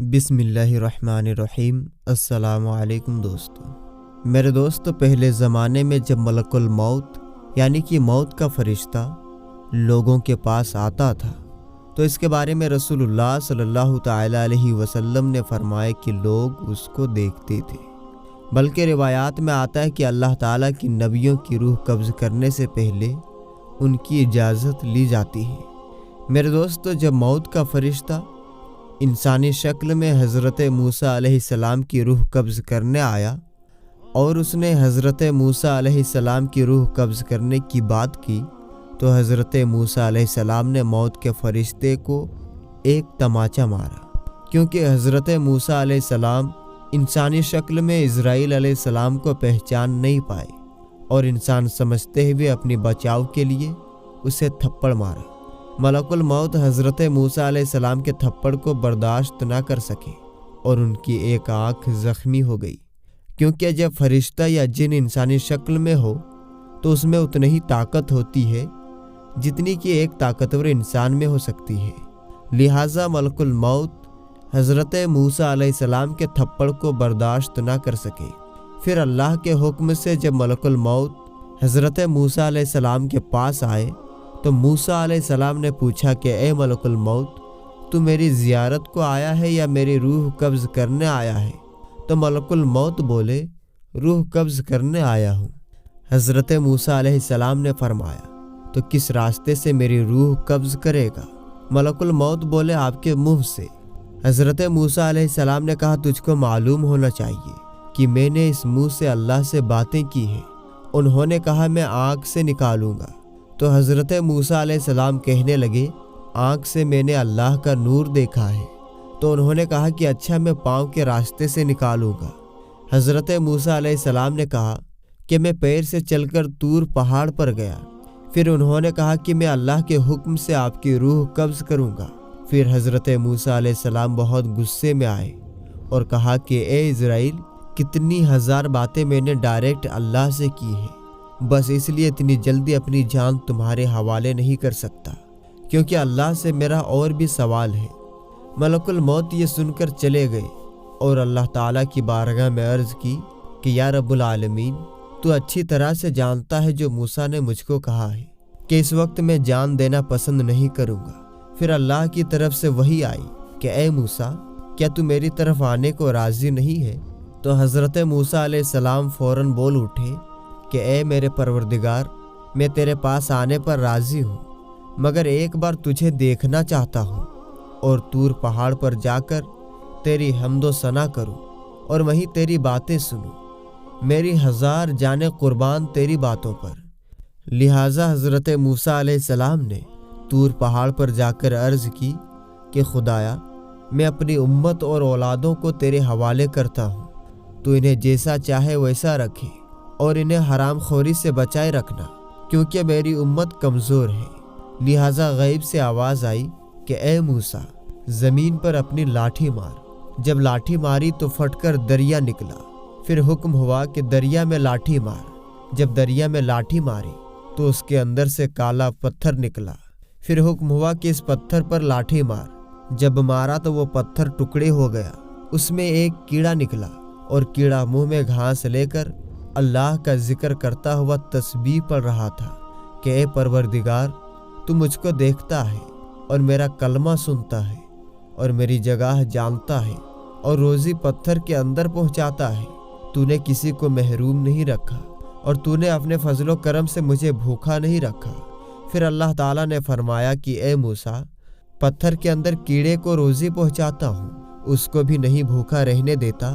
बिस्मिल्लाहिर्रहमानिर्रहीम। अस्सलामु अलैकुम दोस्तों। मेरे दोस्तों, पहले ज़माने में जब मलकुल मौत यानी कि मौत का फरिश्ता लोगों के पास आता था तो इसके बारे में रसूलुल्लाह सल्लल्लाहु तआला अलैहि वसल्लम ने फरमाया कि लोग उसको देखते थे। बल्कि रिवायात में आता है कि अल्लाह ताला की नबियों की रूह कब्ज़ करने से पहले उनकी इजाज़त ली जाती है। मेरे दोस्तों, जब मौत का फरिश्ता इंसानी शक्ल में हज़रत मूसा अलैहिस्सलाम की रूह कब्ज़ करने आया और उसने हज़रत मूसा अलैहिस्सलाम की रूह कब्ज़ करने की बात की तो हज़रत मूसा अलैहिस्सलाम ने मौत के फरिश्ते को एक तमाचा मारा, क्योंकि हज़रत मूसा अलैहिस्सलाम इंसानी शक्ल में इज़राइल अलैहिस्सलाम को पहचान नहीं पाए और इंसान समझते हुए अपने बचाव के लिए उसे थप्पड़ मारा। मलकुल मौत हज़रत मूसा अलैहिस्सलाम के थप्पड़ को बर्दाश्त न कर सके और उनकी एक आँख ज़ख्मी हो गई, क्योंकि जब फरिश्ता या जिन इंसानी शक्ल में हो तो उसमें उतनी ही ताकत होती है जितनी कि एक ताकतवर इंसान में हो सकती है। लिहाजा मलकुल मौत हज़रत मूसा अलैहिस्सलाम के थप्पड़ को बर्दाश्त न कर सके। फिर अल्लाह के हुक्म से जब मलकुल मौत हज़रत मूसा अलैहिस्सलाम के पास आए तो मूसा अलैहिस्सलाम ने पूछा कि ए मलकुल मौत, तू मेरी ज़ियारत को आया है या मेरी रूह कब्ज़ करने आया है? तो मलकुल मौत बोले, रूह कब्ज़ करने आया हूँ। हज़रत मूसा अलैहिस्सलाम ने फरमाया, तो किस रास्ते से मेरी रूह कब्ज़ करेगा? मलकुल मौत बोले, आपके मुँह से। हज़रत मूसा अलैहिस्सलाम ने कहा, तुझको मालूम होना चाहिए कि मैंने इस मुँह से अल्लाह से बातें की हैं। उन्होंने कहा, मैं आँख से निकालूंगा। तो हज़रत मूसा अलैहिस्सलाम कहने लगे, आँख से मैंने अल्लाह का नूर देखा है। तो उन्होंने कहा कि अच्छा, मैं पाँव के रास्ते से निकालूंगा। हज़रत मूसा अलैहिस्सलाम ने कहा कि मैं पैर से चलकर तूर पहाड़ पर गया। फिर उन्होंने कहा कि मैं अल्लाह के हुक्म से आपकी रूह कब्ज़ करूंगा। फिर हज़रत मूसा अलैहिस्सलाम बहुत गुस्से में आए और कहा कि ए इज़राइल, कितनी हज़ार बातें मैंने डायरेक्ट अल्लाह से की हैं, बस इसलिए इतनी जल्दी अपनी जान तुम्हारे हवाले नहीं कर सकता, क्योंकि अल्लाह से मेरा और भी सवाल है। मलकुल मौत ये सुनकर चले गए और अल्लाह ताला की बारगाह में अर्ज़ की कि या रब्बुल आलमीन, तू अच्छी तरह से जानता है जो मूसा ने मुझको कहा है कि इस वक्त मैं जान देना पसंद नहीं करूँगा। फिर अल्लाह की तरफ से वही आई कि ए मूसा, क्या तू मेरी तरफ आने को राज़ी नहीं है? तो हज़रत मूसा अलैहिस्सलाम फ़ौरन बोल उठे कि ए मेरे परवरदिगार, मैं तेरे पास आने पर राज़ी हूँ, मगर एक बार तुझे देखना चाहता हूँ और तूर पहाड़ पर जाकर तेरी हम्दो सना करूँ और वहीं तेरी बातें सुनूँ। मेरी हज़ार जाने कुर्बान तेरी बातों पर। लिहाजा हज़रत मूसा अलैहिस्सलाम ने तूर पहाड़ पर जाकर अर्ज़ की कि खुदाया, मैं अपनी उम्मत और औलादों को तेरे हवाले करता हूँ। तू इन्हें जैसा चाहे वैसा रखे और इन्हें हराम खोरी से बचाए रखना, क्योंकि मेरी उम्मत कमज़ोर है। लिहाजा गैब से आवाज़ आई कि ए मूसा, ज़मीन पर अपनी लाठी मार। जब लाठी मारी तो फटकर दरिया निकला। फिर हुक्म हुआ कि दरिया में लाठी मार। जब दरिया में लाठी मारी तो उसके अंदर से काला पत्थर निकला। फिर हुक्म हुआ कि इस पत्थर पर लाठी मार। जब मारा तो वो पत्थर टुकड़े हो गया। उसमें एक कीड़ा निकला और कीड़ा मुंह में घास लेकर अल्लाह का जिक्र करता हुआ तस्बीह पढ़ रहा था कि ए परवरदिगार, तू मुझको देखता है और मेरा कलमा सुनता है और मेरी जगह जानता है और रोज़ी पत्थर के अंदर पहुंचाता है। तूने किसी को महरूम नहीं रखा और तूने अपने फजलो करम से मुझे भूखा नहीं रखा। फिर अल्लाह ताला ने फरमाया कि ए मूसा, पत्थर के अंदर कीड़े को रोज़ी पहुंचाता हूँ, उसको भी नहीं भूखा रहने देता,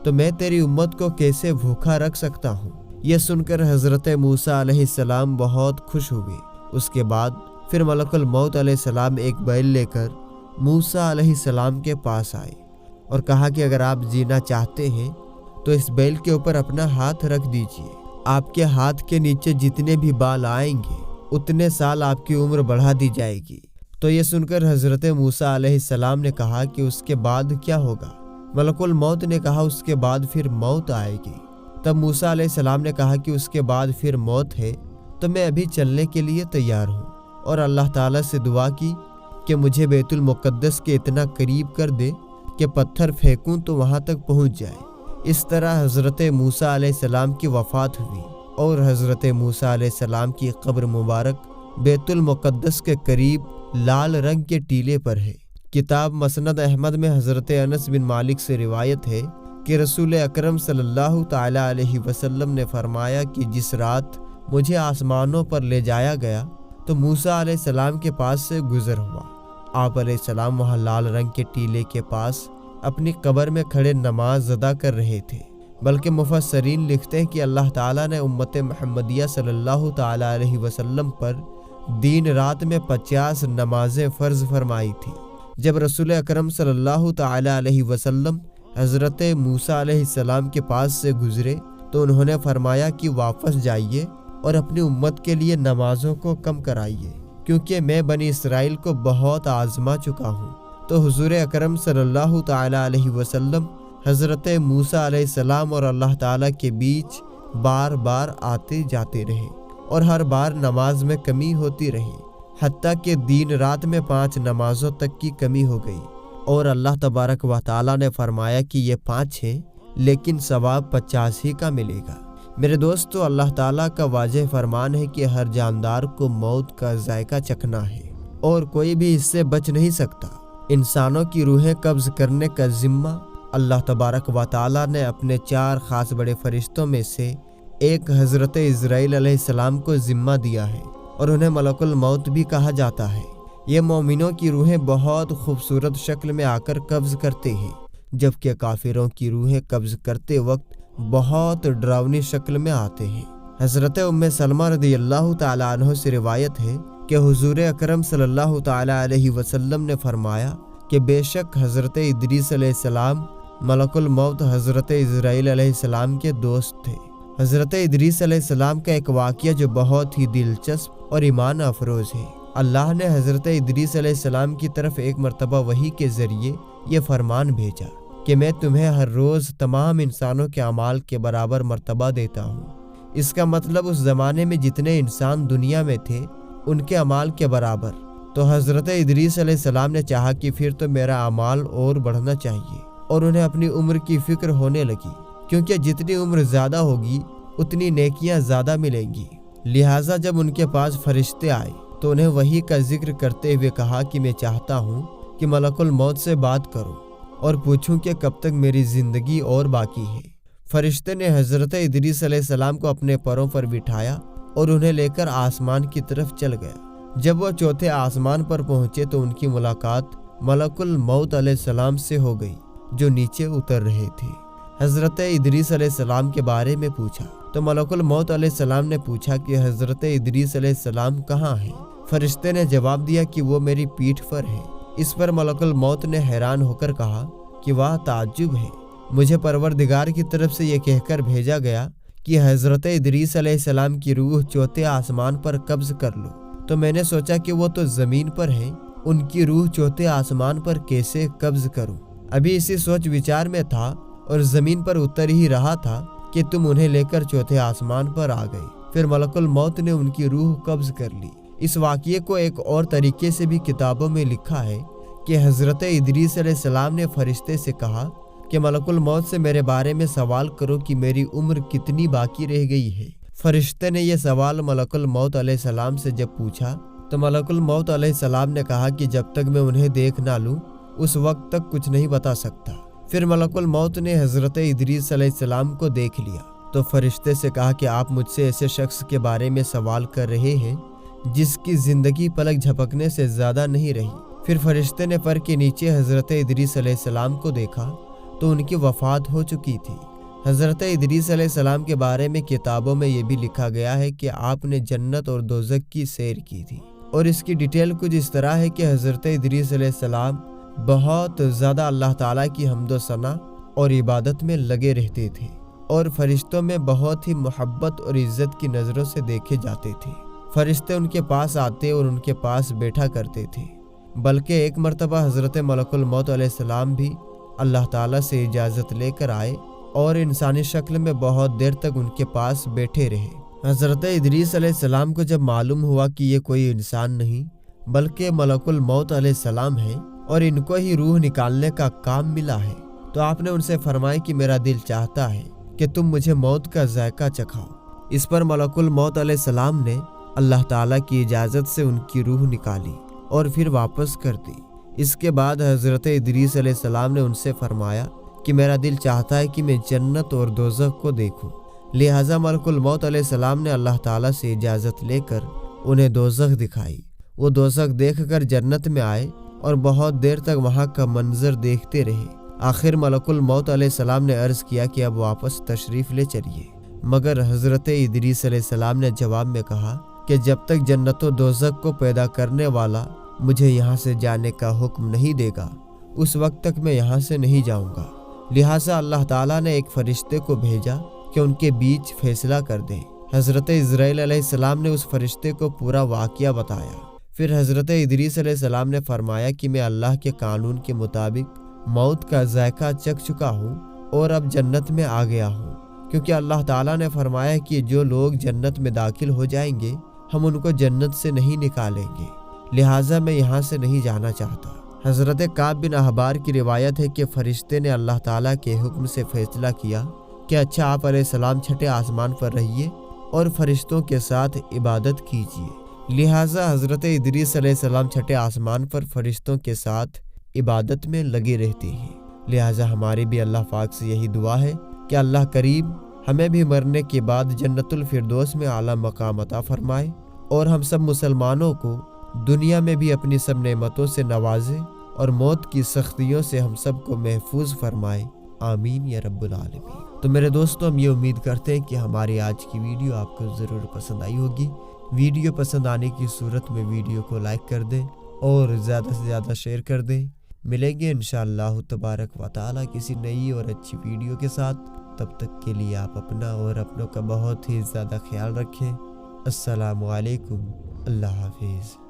तो मैं तेरी उम्मत को कैसे भूखा रख सकता हूँ? यह सुनकर हज़रत मूसा अलैहिस्सलाम बहुत खुश हुए। उसके बाद फिर मलकुल मौत अलैहिस्सलाम एक बैल लेकर मूसा अलैहिस्सलाम के पास आए और कहा कि अगर आप जीना चाहते हैं तो इस बैल के ऊपर अपना हाथ रख दीजिए। आपके हाथ के नीचे जितने भी बाल आएंगे उतने साल आपकी उम्र बढ़ा दी जाएगी। तो ये सुनकर हज़रत मूसा अलैहिस्सलाम ने कहा कि उसके बाद क्या होगा? मलकुल मौत ने कहा, उसके बाद फिर मौत आएगी। तब मूसा अलैहिस्सलाम ने कहा कि उसके बाद फिर मौत है तो मैं अभी चलने के लिए तैयार हूँ, और अल्लाह ताला से दुआ की कि मुझे बैतुल मुक़द्दस के इतना करीब कर दे کہ پتھر پھینکوں تو وہاں تک پہنچ جائے۔ اس طرح حضرت موسیٰ علیہ السلام کی وفات ہوئی اور حضرت موسیٰ علیہ السلام کی قبر مبارک بیت المقدس کے قریب لال رنگ کے ٹیلے پر ہے۔ کتاب مسند احمد میں حضرت انس بن مالک سے روایت ہے کہ رسول اکرم صلی اللہ تعالی علیہ وسلم نے فرمایا کہ جس رات مجھے آسمانوں پر لے جایا گیا تو موسیٰ علیہ السلام کے پاس سے گزر ہوا۔ آپ علیہ السلام وہاں لال رنگ کے ٹیلے کے پاس اپنی قبر میں کھڑے نماز ادا کر رہے تھے، بلکہ مفسرین لکھتے ہیں کہ اللہ تعالیٰ نے امت محمدیہ صلی اللہ تعالی علیہ وسلم پر دن رات میں 50 نمازیں فرض فرمائی تھی۔ جب رسول اکرم صلی اللہ تعالی علیہ وسلم حضرت موسیٰ علیہ السلام کے پاس سے گزرے تو انہوں نے فرمایا کہ واپس جائیے اور اپنی امت کے لیے نمازوں کو کم کرائیے، کیونکہ میں بنی اسرائیل کو بہت آزما چکا ہوں۔ تو حضور اکرم صلی اللہ تعالی علیہ وسلم حضرت موسیٰ علیہ السلام اور اللہ تعالیٰ کے بیچ بار بار آتے جاتے رہے اور ہر بار نماز میں کمی ہوتی رہی، حتیٰ کہ دن رات میں 5 نمازوں تک کی کمی ہو گئی، اور اللہ تبارک و تعالیٰ نے فرمایا کہ یہ 5 ہیں لیکن ثواب 50 ہی کا ملے گا۔ میرے دوستو، اللہ تعالیٰ کا واضح فرمان ہے کہ ہر جاندار کو موت کا ذائقہ چکھنا ہے اور کوئی بھی اس سے بچ نہیں سکتا۔ انسانوں کی روحیں قبض کرنے کا ذمہ اللہ تبارک و تعالیٰ نے اپنے 4 خاص بڑے فرشتوں میں سے ایک حضرت اسرائیل علیہ السلام کو ذمہ دیا ہے، اور انہیں ملک الموت بھی کہا جاتا ہے۔ یہ مومنوں کی روحیں بہت خوبصورت شکل میں آ کر قبض کرتے ہیں، جبکہ کافروں کی روحیں قبض کرتے وقت بہت ڈراؤنی شکل میں آتے ہیں۔ حضرت ام سلمہ رضی اللہ تعالی عنہ سے روایت ہے کہ حضور اکرم صلی اللہ تعالی علیہ وسلم نے فرمایا کہ بے شک حضرت ادریس علیہ السلام ملک الموت حضرت اسرائیل علیہ السلام کے دوست تھے۔ حضرت ادریس علیہ السلام کا ایک واقعہ جو بہت ہی دلچسپ اور ایمان افروز ہے۔ اللہ نے حضرت ادریس علیہ السلام کی طرف ایک مرتبہ وحی کے ذریعے یہ فرمان بھیجا کہ میں تمہیں ہر روز تمام انسانوں کے اعمال کے برابر مرتبہ دیتا ہوں۔ اس کا مطلب اس زمانے میں جتنے انسان دنیا میں تھے ان کے اعمال کے برابر۔ تو حضرت ادریس علیہ السلام نے چاہا کہ پھر تو میرا اعمال اور بڑھنا چاہیے، اور انہیں اپنی عمر کی فکر ہونے لگی، کیونکہ جتنی عمر زیادہ ہوگی اتنی نیکیاں زیادہ ملیں گی۔ لہٰذا جب ان کے پاس فرشتے آئے تو انہیں وحی کا ذکر کرتے ہوئے کہا کہ میں چاہتا ہوں کہ ملک الموت سے بات کرو اور پوچھوں کہ کب تک میری زندگی اور باقی ہے۔ فرشتے نے حضرت ادریس علیہ السلام کو اپنے پروں پر بٹھایا اور انہیں لے کر آسمان کی طرف چل گیا۔ جب وہ 4تھے آسمان پر پہنچے تو ان کی ملاقات ملک الموت علیہ السلام سے ہو گئی، جو نیچے اتر رہے تھے۔ حضرت ادریس علیہ السلام کے بارے میں پوچھا تو ملک الموت علیہ السلام نے پوچھا کہ حضرت ادریس علیہ السلام کہاں ہیں؟ فرشتے نے جواب دیا کہ وہ میری پیٹھ پر ہے۔ اس پر ملک الموت نے حیران ہو کر کہا کہ واہ، تعجب ہے، مجھے پروردگار کی طرف سے یہ کہہ کر بھیجا گیا کہ حضرت ادریس علیہ السلام کی روح 4تھے آسمان پر قبض کر لو، تو میں نے سوچا کہ وہ تو زمین پر ہیں، ان کی روح 4تھے آسمان پر کیسے قبض کروں؟ ابھی اسی سوچ وچار میں تھا اور زمین پر اتر ہی رہا تھا کہ تم انہیں لے کر 4تھے آسمان پر آ گئے۔ پھر ملک الموت نے ان کی روح قبض کر لی۔ اس واقعے کو ایک اور طریقے سے بھی کتابوں میں لکھا ہے کہ حضرت ادریس علیہ السلام نے فرشتے سے کہا کہ ملک الموت سے میرے بارے میں سوال کرو کہ میری عمر کتنی باقی رہ گئی ہے۔ فرشتے نے یہ سوال ملک الموت علیہ السلام سے جب پوچھا تو ملک الموت علیہ السلام نے کہا کہ جب تک میں انہیں دیکھ نہ لوں اس وقت تک کچھ نہیں بتا سکتا۔ پھر ملک الموت نے حضرت ادریس علیہ السلام کو دیکھ لیا تو فرشتے سے کہا کہ آپ مجھ سے ایسے شخص کے بارے میں سوال کر رہے ہیں جس کی زندگی پلک جھپکنے سے زیادہ نہیں رہی۔ پھر فرشتے نے پر کے نیچے حضرت ادریس علیہ السلام کو دیکھا تو ان کی وفات ہو چکی تھی۔ حضرت ادریس علیہ السلام کے بارے میں کتابوں میں یہ بھی لکھا گیا ہے کہ آپ نے جنت اور دوزخ کی سیر کی تھی، اور اس کی ڈیٹیل کچھ اس طرح ہے کہ حضرت ادریس علیہ السلام بہت زیادہ اللہ تعالیٰ کی حمد و ثنا اور عبادت میں لگے رہتے تھے، اور فرشتوں میں بہت ہی محبت اور عزت کی نظروں سے دیکھے جاتے تھے۔ فرشتے ان کے پاس آتے اور ان کے پاس بیٹھا کرتے تھے، بلکہ ایک مرتبہ حضرت ملک الموت علیہ السلام بھی اللہ تعالیٰ سے اجازت لے کر آئے اور انسانی شکل میں بہت دیر تک ان کے پاس بیٹھے رہے۔ حضرت ادریس علیہ السلام کو جب معلوم ہوا کہ یہ کوئی انسان نہیں بلکہ ملک الموت علیہ السلام ہے और इनको ही रूह निकालने का काम मिला है। तो आपने उनसे फरमाया कि मेरा दिल चाहता है कि तुम मुझे मौत का जायका चखाओ। इस पर मलकुल मौत अलैहिस्सलाम ने अल्लाह ताला की इजाज़त से उनकी रूह निकाली और फिर वापस कर दी। इसके बाद हज़रत इदरीस अलैहिस्सलाम ने उनसे फरमाया कि मेरा दिल चाहता है कि मैं जन्नत और दोज़ख को देखूं। लिहाजा मलकुल मौत अलैहिस्सलाम ने अल्लाह ताला से इजाज़त लेकर उन्हें दोज़ख दिखाई। वो दोज़ख देखकर जन्नत में आए और बहुत देर तक वहाँ का मंजर देखते रहे। आखिर मलकुल मौत अलैहिस्सलाम ने अर्ज़ किया कि अब वापस तशरीफ़ ले चलिए, मगर हज़रत इदरीस अलैहिस्सलाम ने जवाब में कहा कि जब तक जन्नत व दोज़ख को पैदा करने वाला मुझे यहाँ से जाने का हुक्म नहीं देगा, उस वक्त तक मैं यहाँ से नहीं जाऊँगा। लिहाजा अल्लाह ताला ने एक फरिश्ते को भेजा कि उनके बीच फैसला कर दें। हज़रत इज़राइल अलैहिस्सलाम ने उस फरिश्ते को पूरा वाक़या बताया। फिर हज़रत इदरीस अलैहिस्सलाम ने फरमाया कि मैं अल्लाह के कानून के मुताबिक मौत का जायका चख चुका हूँ और अब जन्नत में आ गया हूँ, क्योंकि अल्लाह ताला ने फरमाया कि जो लोग जन्नत में दाखिल हो जाएंगे हम उनको जन्नत से नहीं निकालेंगे। लिहाजा मैं यहाँ से नहीं जाना चाहता। हज़रत काब बिन अहबार की रिवायत है कि फरिश्ते ने अल्लाह ताला के हुक्म से फैसला किया कि अच्छा आप अलैहिस्सलाम छठे आसमान पर रहिए और फरिश्तों के साथ इबादत कीजिए। लिहाजा हज़रत इदरीस अलैहिस्सलाम छठे आसमान पर फरिश्तों के साथ इबादत में लगे रहते हैं। लिहाजा हमारी भी अल्लाह पाक से यही दुआ है कि अल्लाह करीब हमें भी मरने के बाद जन्नतुल फिरदौस में आला मकाम अता फरमाए और हम सब मुसलमानों को दुनिया में भी अपनी सब नेमतों से नवाजे और मौत की सख्तियों से हम सब को महफूज फरमाए। आमीन या रब्बुल आलमीन। तो मेरे दोस्तों, हम ये उम्मीद करते हैं कि हमारी आज की वीडियो आपको ज़रूर पसंद आई होगी। वीडियो पसंद आने की सूरत में वीडियो को लाइक कर दें और ज़्यादा से ज़्यादा शेयर कर दें। मिलेंगे इंशाअल्लाह तबारक व तआला किसी नई और अच्छी वीडियो के साथ। तब तक के लिए आप अपना और अपनों का बहुत ही ज़्यादा ख्याल रखें। अस्सलामु अलैकुम। अल्लाह हाफिज़।